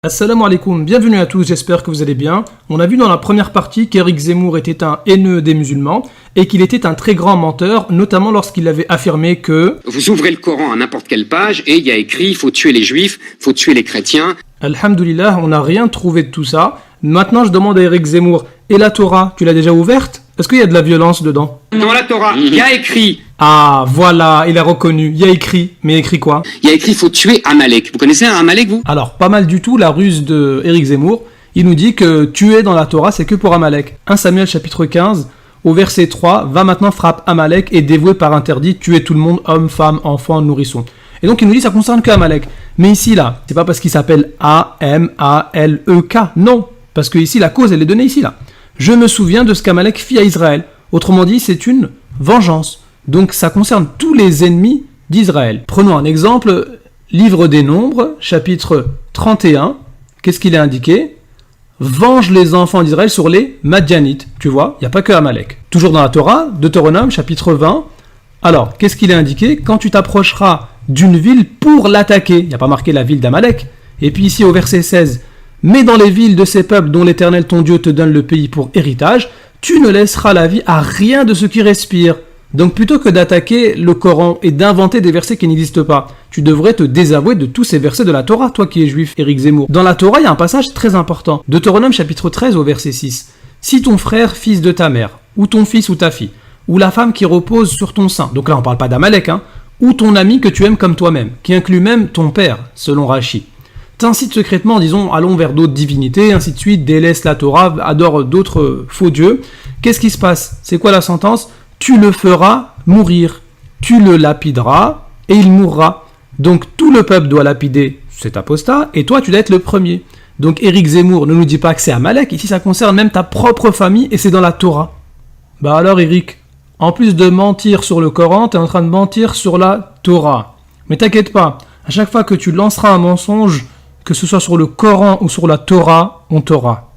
Assalamu alaikum, bienvenue à tous, j'espère que vous allez bien. On a vu dans la première partie qu'Éric Zemmour était un haineux des musulmans et qu'il était un très grand menteur, notamment lorsqu'il avait affirmé que vous ouvrez le Coran à n'importe quelle page et il y a écrit il faut tuer les juifs, il faut tuer les chrétiens. Alhamdoulilah, on n'a rien trouvé de tout ça. Maintenant je demande à Éric Zemmour, et la Torah, tu l'as déjà ouverte? Est-ce qu'il y a de la violence dedans? Dans la Torah, il y a écrit. Ah voilà, il a reconnu, il y a écrit, mais écrit quoi? Il y a écrit il faut tuer Amalek. Vous connaissez un Amalek vous? Alors pas mal du tout la ruse de Éric Zemmour, il nous dit que tuer dans la Torah c'est que pour Amalek. 1 Samuel chapitre 15, au verset 3, va maintenant frappe Amalek et dévoué par interdit, tuer tout le monde, hommes, femmes, enfants, nourrissons. Et donc il nous dit ça concerne que Amalek. Mais ici là, c'est pas parce qu'il s'appelle A-M-A-L-E-K, non, parce que ici la cause elle est donnée ici là. Je me souviens de ce qu'Amalek fit à Israël. Autrement dit, c'est une vengeance. Donc ça concerne tous les ennemis d'Israël. Prenons un exemple, livre des Nombres, chapitre 31. Qu'est-ce qu'il est indiqué? Venge les enfants d'Israël sur les Madianites. Tu vois, il n'y a pas que Amalek. Toujours dans la Torah, Deutéronome, chapitre 20. Alors, qu'est-ce qu'il est indiqué? Quand tu t'approcheras d'une ville pour l'attaquer, il n'y a pas marqué la ville d'Amalek. Et puis ici au verset 16, mais dans les villes de ces peuples dont l'Éternel ton Dieu te donne le pays pour héritage, tu ne laisseras la vie à rien de ce qui respire. Donc plutôt que d'attaquer le Coran et d'inventer des versets qui n'existent pas, tu devrais te désavouer de tous ces versets de la Torah, toi qui es juif, Éric Zemmour. Dans la Torah, il y a un passage très important. Deutéronome chapitre 13 au verset 6. Si ton frère, fils de ta mère, ou ton fils ou ta fille, ou la femme qui repose sur ton sein, donc là on parle pas d'Amalek, ou ton ami que tu aimes comme toi-même, qui inclut même ton père, selon Rachi, t'incite secrètement, disons, allons vers d'autres divinités, ainsi de suite, délaisse la Torah, adore d'autres faux dieux, qu'est-ce qui se passe? C'est quoi la sentence? Tu le feras mourir, tu le lapideras, et il mourra. Donc tout le peuple doit lapider cet apostat, et toi tu dois être le premier. Donc Éric Zemmour ne nous dit pas que c'est Amalek, ici ça concerne même ta propre famille, et c'est dans la Torah. Bah alors Éric, en plus de mentir sur le Coran, t'es en train de mentir sur la Torah. Mais t'inquiète pas, à chaque fois que tu lanceras un mensonge, que ce soit sur le Coran ou sur la Torah, on t'aura.